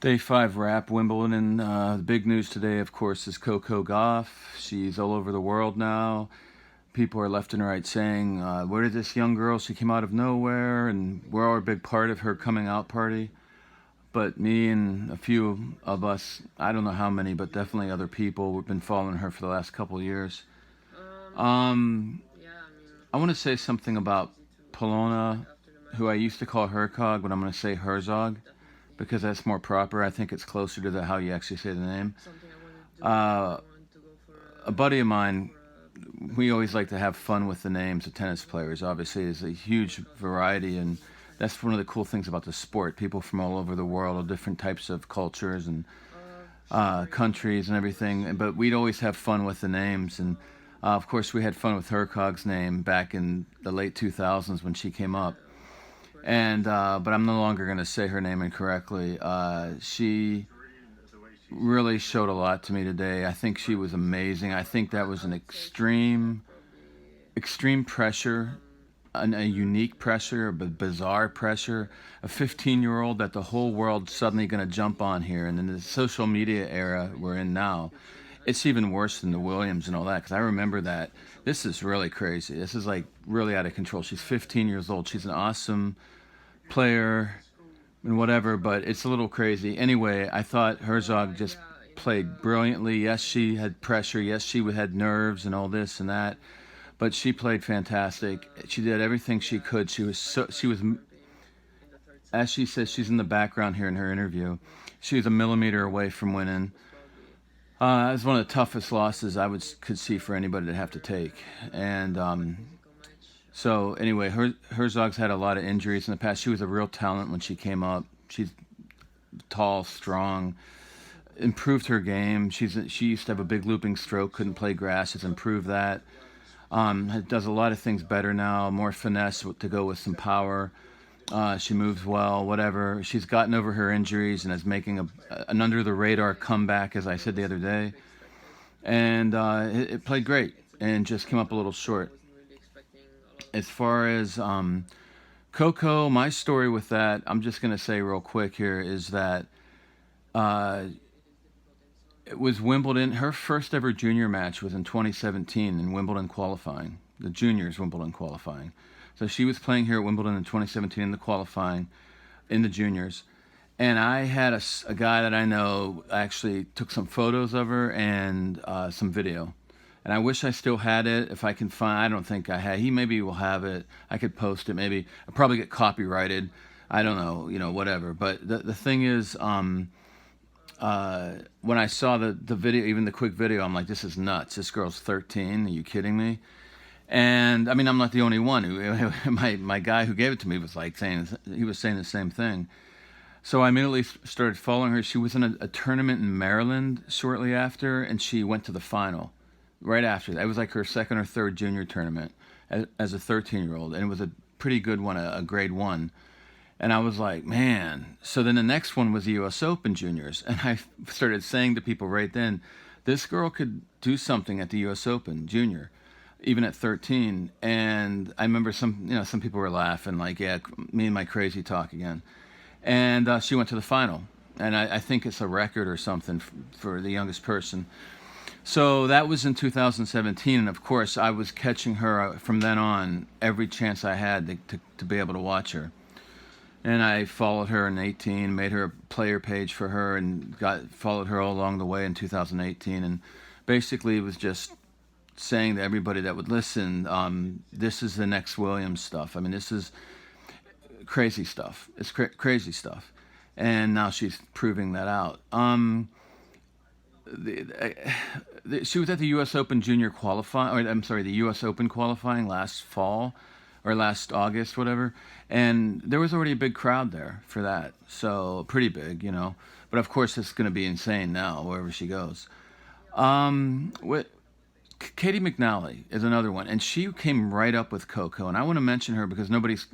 Day 5 wrap, Wimbledon. The big news today, of course, is Coco Gauff. She's all over the world now. People are left and right saying, where did this young girl? She came out of nowhere, and we're all a big part of her coming out party. But me and a few of us, I don't know how many, but definitely other people, we've been following her for the last couple of years. Um, I want to say something about Polona, who I used to call Hercog, but I'm going to say Herzog because that's more proper. I think it's closer to how you actually say the name. Uh, a buddy of mine, we always like to have fun with the names of tennis players. Obviously, there's a huge variety, and that's one of the cool things about the sport. People from all over the world, of different types of cultures and countries and everything. But we'd always have fun with the names, and of course, we had fun with Hercog's name back in the late 2000s when she came up. And but I'm no longer going to say her name incorrectly. She really showed a lot to me today. I think she was amazing. I think that was an extreme pressure, a unique pressure, a bizarre pressure. A 15-year-old that the whole world's suddenly going to jump on here. And in the social media era we're in now, it's even worse than the Williams and all that. Because I remember that. This is really crazy. This is like really out of control. She's 15 years old. She's an awesome player and whatever, but it's a little crazy. Anyway, I thought Herzog just played brilliantly. Yes, she had pressure. Yes, she had nerves and all this and that, but she played fantastic. She did everything she could. She was, as she says, she's in the background here in her interview. She was a millimeter away from winning. It was one of the toughest losses could see for anybody to have to take, and so anyway, Herzog's had a lot of injuries in the past. She was a real talent when she came up. She's tall, strong, improved her game. She used to have a big looping stroke, couldn't play grass. Has improved that. Does a lot of things better now. More finesse to go with some power. She moves well. Whatever. She's gotten over her injuries and is making an under the radar comeback, as I said the other day. And it played great and just came up a little short. As far as Coco, my story with that, I'm just going to say real quick here, is that it was Wimbledon. Her first ever junior match was in 2017 in Wimbledon qualifying, the juniors Wimbledon qualifying. So she was playing here at Wimbledon in 2017 in the qualifying, in the juniors. And I had a guy that I know actually took some photos of her and some video. And I wish I still had it. If I can find, I don't think I had. He maybe will have it. I could post it. Maybe I'll probably get copyrighted. I don't know, whatever. But the thing is, when I saw the video, even the quick video, I'm like, this is nuts. This girl's 13. Are you kidding me? And I mean, I'm not the only one. My guy who gave it to me was like saying the same thing. So I immediately started following her. She was in a tournament in Maryland shortly after, and she went to the final. Right after that, it was like her second or third junior tournament as a 13-year-old, and it was a pretty good one, a grade 1. And I was like, man. So then the next one was the U.S. Open juniors, and I started saying to people right then, this girl could do something at the U.S. Open junior, even at 13. And I remember some people were laughing, like, yeah, me and my crazy talk again. And she went to the final, and I think it's a record or something for the youngest person. So that was in 2017, and of course I was catching her from then on every chance I had to be able to watch her. And I followed her in 18, made her a player page for her, and followed her all along the way in 2018. And basically it was just saying to everybody that would listen, this is the next Williams stuff. I mean, this is crazy stuff. It's crazy stuff. And now she's proving that out. She was at the U.S. Open junior qualifying, or I'm sorry, the U.S. Open qualifying last fall or last August, whatever. And there was already a big crowd there for that. So pretty big, But of course, it's going to be insane now, wherever she goes. Katie McNally is another one, and she came right up with Coco, and I want to mention her because nobody's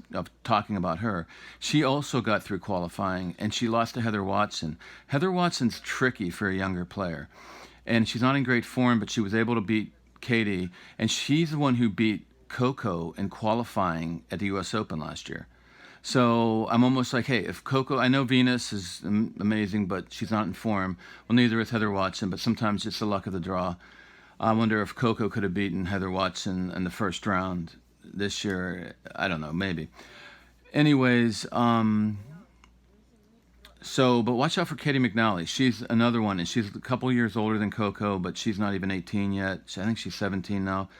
talking about her. She also got through qualifying, and she lost to Heather Watson. Heather Watson's tricky for a younger player, and she's not in great form, but she was able to beat Katie, and she's the one who beat Coco in qualifying at the U.S. Open last year. So I'm almost like, hey, if Coco, I know Venus is amazing, but she's not in form. Well, neither is Heather Watson, but sometimes it's the luck of the draw. I wonder if Coco could have beaten Heather Watson in the first round this year. I don't know, maybe. Anyways, but watch out for Katie McNally. She's another one, and she's a couple years older than Coco, but she's not even 18 yet. I think she's 17 now.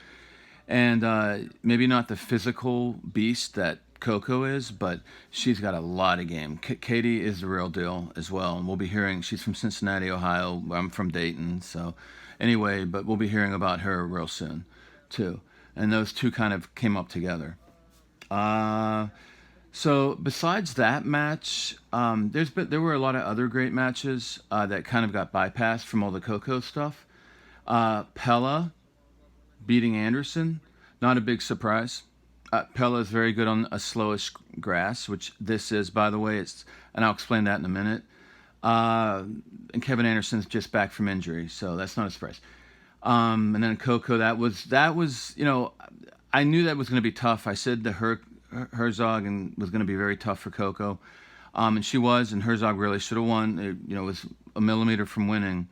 And maybe not the physical beast that Coco is, but she's got a lot of game. Katie is the real deal as well, and we'll be hearing. She's from Cincinnati, Ohio. I'm from Dayton, so anyway, but we'll be hearing about her real soon, too. And those two kind of came up together. So besides that match, there were a lot of other great matches that kind of got bypassed from all the Coco stuff. Pella beating Anderson, not a big surprise. Pella is very good on a slowish grass, which this is, by the way. And I'll explain that in a minute. And Kevin Anderson's just back from injury, so that's not a surprise. And then Coco, that was I knew that was going to be tough. I said the Hercog and was going to be very tough for Coco, and she was, and Hercog really should have won. It was a millimeter from winning,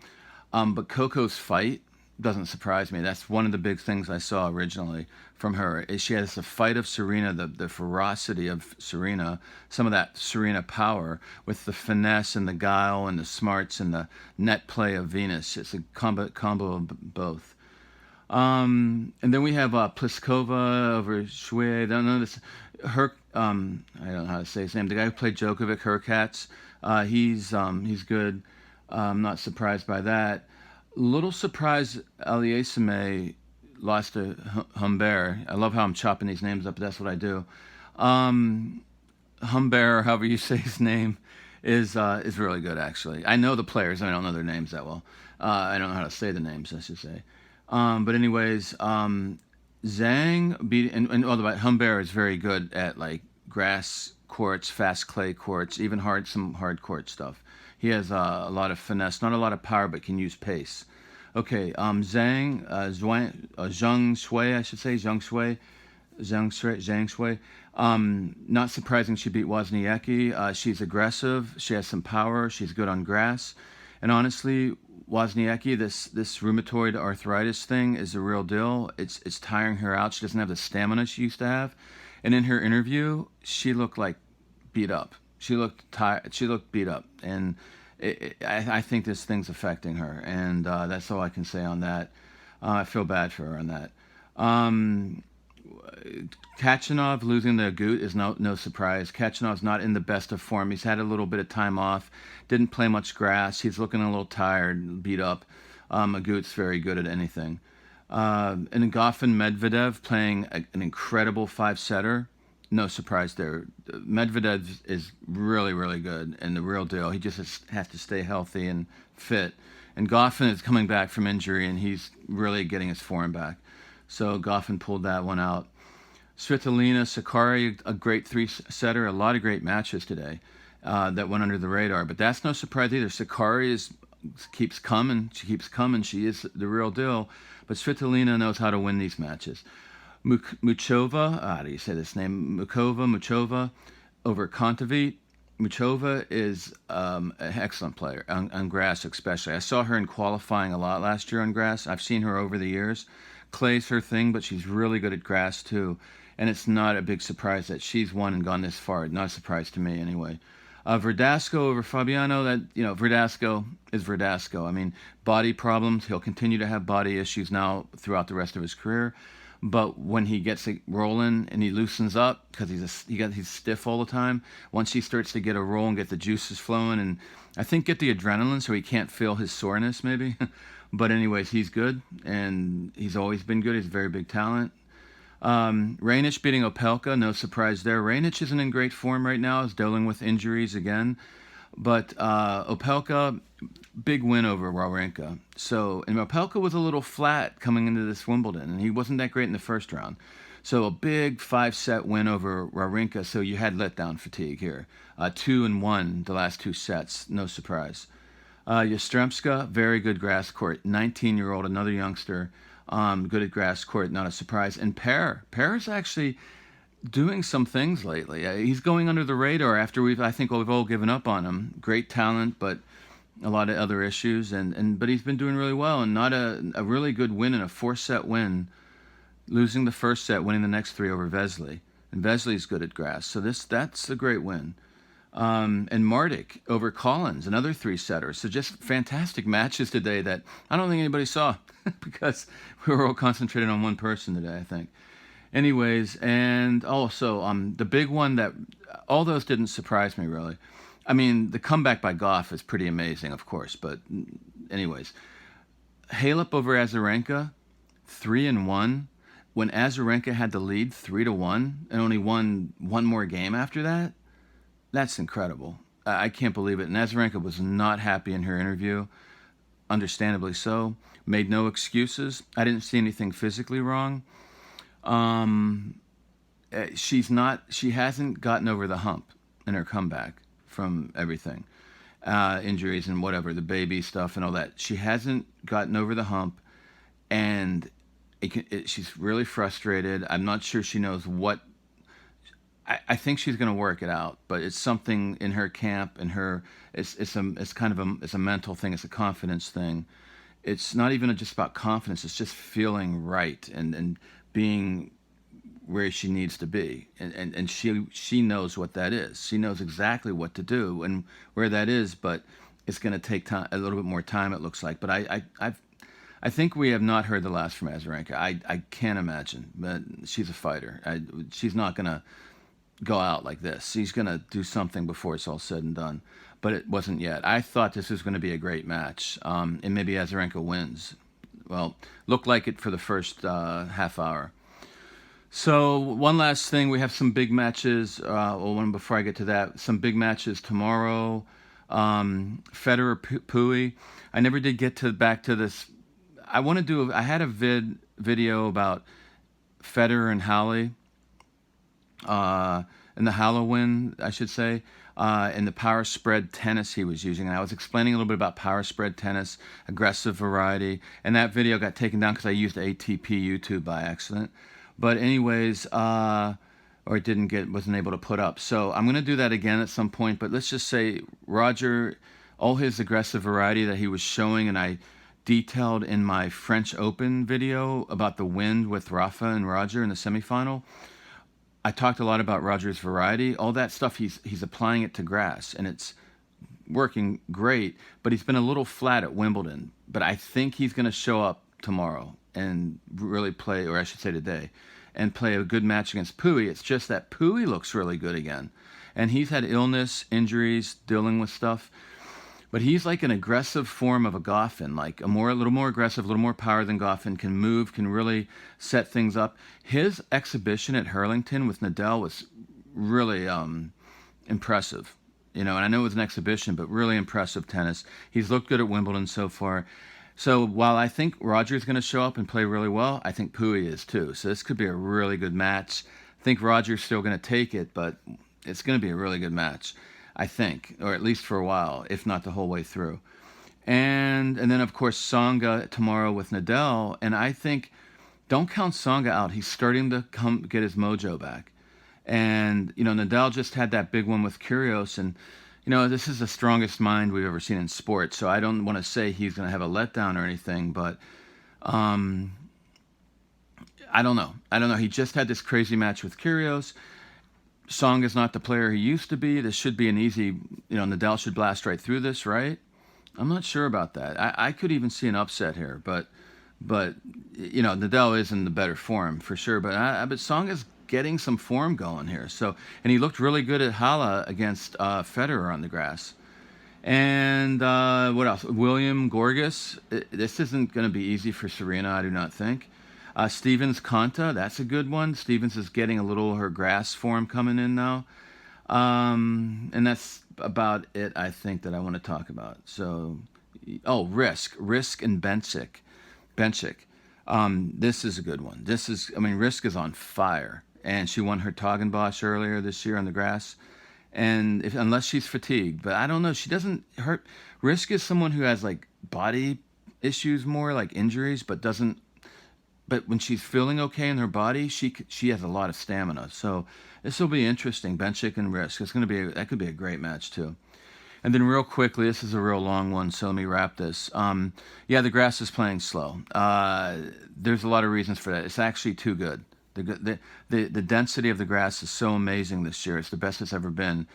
but Coco's fight doesn't surprise me. That's one of the big things I saw originally from her. Is she has the fight of Serena, the ferocity of Serena, some of that Serena power with the finesse and the guile and the smarts and the net play of Venus. It's a combo of both. And then we have Pliskova over Shui. I don't know this. I don't know how to say his name. The guy who played Djokovic, Hercats. He's good. I'm not surprised by that. Little surprised Aliasime lost to Humbert. I love how I'm chopping these names up, but that's what I do. Humbert, however you say his name, is really good, actually. I know the players, and I don't know their names that well. I don't know how to say the names, I should say. But anyways, Zhang beat, and all the way, Humbert is very good at like grass courts, fast clay courts, even some hard court stuff. He has a lot of finesse, not a lot of power, but can use pace. Okay, Zhang Shui, I should say, Zhang Shui. Not surprising she beat Wozniacki. She's aggressive. She has some power. She's good on grass. And honestly, Wozniacki, this rheumatoid arthritis thing is a real deal. It's tiring her out. She doesn't have the stamina she used to have. And in her interview, she looked like beat up. She looked tired. She looked beat up, and I think this thing's affecting her, and that's all I can say on that. I feel bad for her on that. Kachanov losing the Agut is no surprise. Kachanov's not in the best of form. He's had a little bit of time off, didn't play much grass. He's looking a little tired, beat up. Agut's very good at anything. And Gauff and Medvedev playing an incredible five-setter. No surprise there. Medvedev is really, really good and the real deal. He just has to stay healthy and fit. And Goffin is coming back from injury, and he's really getting his form back. So Goffin pulled that one out. Svitolina, Sakkari, a great three-setter. A lot of great matches today that went under the radar. But that's no surprise either. Sakkari keeps coming. She keeps coming. She is the real deal. But Svitolina knows how to win these matches. Muchova, how do you say this name? Muchova over Kontaveit. Muchova is an excellent player, on grass especially. I saw her in qualifying a lot last year on grass. I've seen her over the years. Clay's her thing, but she's really good at grass too. And it's not a big surprise that she's won and gone this far. Not a surprise to me anyway. Verdasco over Fabiano, Verdasco is Verdasco. I mean, body problems. He'll continue to have body issues now throughout the rest of his career. But when he gets it rolling and he loosens up, because he's stiff all the time, once he starts to get a roll and get the juices flowing, and I think get the adrenaline so he can't feel his soreness maybe. But anyways, he's good, and he's always been good. He's a very big talent. Raonic beating Opelka, no surprise there. Raonic isn't in great form right now. He's dealing with injuries again. But Opelka, big win over Wawrinka. And Opelka was a little flat coming into this Wimbledon, and he wasn't that great in the first round. So a big 5-set win over Wawrinka, so you had letdown fatigue here. 2-1 the last 2 sets, no surprise. Yastremska, very good grass court. 19-year-old, another youngster, good at grass court, not a surprise. And Paris actually, doing some things lately. He's going under the radar after I think we've all given up on him. Great talent, but a lot of other issues, but he's been doing really well, and not a really good win in a 4-set win, losing the first set, winning the next 3 over Vesely. And Vesely's good at grass, so that's a great win. And Mardik over Collins, another 3-setter. So just fantastic matches today that I don't think anybody saw because we were all concentrated on one person today, I think. Anyways, and also the big one that all those didn't surprise me really. I mean, the comeback by Gauff is pretty amazing, of course. But anyways, Halep over Azarenka, 3-1. When Azarenka had the lead 3-1 and only won one more game after that, that's incredible. I can't believe it. And Azarenka was not happy in her interview, understandably so. Made no excuses. I didn't see anything physically wrong. She hasn't gotten over the hump in her comeback from everything, injuries and whatever, the baby stuff and all that. She hasn't gotten over the hump, and she's really frustrated. I'm not sure she knows what. I think she's going to work it out, but it's something in her camp and it's a mental thing. It's a confidence thing. It's not even just about confidence. It's just feeling right and being where she needs to be, and she knows what that is. She knows exactly what to do and where that is, but it's going to take time, a little bit more time, it looks like. But I think we have not heard the last from Azarenka. I can't imagine, but she's a fighter. She's not going to go out like this. She's going to do something before it's all said and done, but it wasn't yet. I thought this was going to be a great match, and maybe Azarenka wins. Well, looked like it for the first half hour. So one last thing, we have some big matches. One before I get to that, some big matches tomorrow. Federer Pui. I never did get back to this. I had a video about Federer and Halle, and the Halle win, I should say, and the power spread tennis he was using. And I was explaining a little bit about power spread tennis, aggressive variety, and that video got taken down because I used ATP YouTube by accident. But anyways, or it wasn't able to put up. So I'm going to do that again at some point. But let's just say Roger, all his aggressive variety that he was showing, and I detailed in my French Open video about the wind with Rafa and Roger in the semifinal. I talked a lot about Roger's variety. All that stuff, he's applying it to grass, and it's working great. But he's been a little flat at Wimbledon. But I think he's going to show up tomorrow and really play, or I should say today, and play a good match against Pui. It's just that Pui looks really good again. And he's had illness, injuries, dealing with stuff. But he's like an aggressive form of a Goffin, like a little more aggressive, a little more power than Goffin, can move, can really set things up. His exhibition at Hurlington with Nadal was really impressive. And I know it was an exhibition, but really impressive tennis. He's looked good at Wimbledon so far. So while I think Roger's going to show up and play really well, I think Pui is too. So this could be a really good match. I think Roger's still going to take it, but it's going to be a really good match, I think, or at least for a while, if not the whole way through. And then, of course, Tsonga tomorrow with Nadal. And I think, don't count Tsonga out. He's starting to get his mojo back. And, Nadal just had that big one with Kyrgios, and this is the strongest mind we've ever seen in sports, so I don't want to say he's going to have a letdown or anything, but I don't know. He just had this crazy match with Kyrgios. Song is not the player he used to be. This should be an easy, Nadal should blast right through this, right? I'm not sure about that. I could even see an upset here, but Nadal is in the better form for sure, but Song is getting some form going here. So, and he looked really good at Halle against Federer on the grass. And what else? William Gorgas. This isn't going to be easy for Serena, I do not think. Stevens Konta, that's a good one. Stevens is getting a little her grass form coming in now. And that's about it, I think, that I want to talk about. So, Risk and Bencic. This is a good one. Risk is on fire. And she won her Hercog earlier this year on the grass. And unless she's fatigued, but I don't know. She doesn't hurt. Risk is someone who has like body issues more, like injuries, but doesn't but when she's feeling okay in her body, she has a lot of stamina. So this will be interesting. Benchik and Risk. It's going to be that could be a great match too. And then real quickly, this is a real long one, so let me wrap this. Yeah, the grass is playing slow. There's a lot of reasons for that. It's actually too good. The density of the grass is so amazing this year. It's the best it's ever been.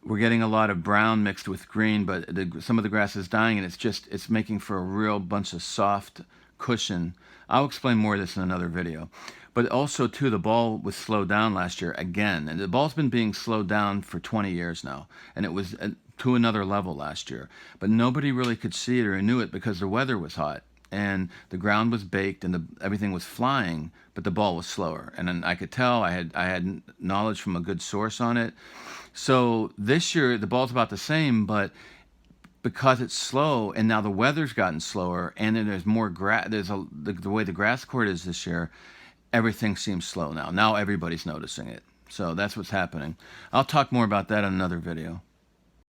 We're getting a lot of brown mixed with green, but some of the grass is dying, and it's making for a real bunch of soft cushion. I'll explain more of this in another video. But also, too, the ball was slowed down last year again. And the ball's been being slowed down for 20 years now. And it was to another level last year. But nobody really could see it or knew it because the weather was hot. And the ground was baked and everything was flying, but the ball was slower. And then I could tell I had knowledge from a good source on it. So this year, the ball's about the same, but because it's slow and now the weather's gotten slower and then there's more grass, the way the grass court is this year, everything seems slow now. Now everybody's noticing it. So that's what's happening. I'll talk more about that in another video.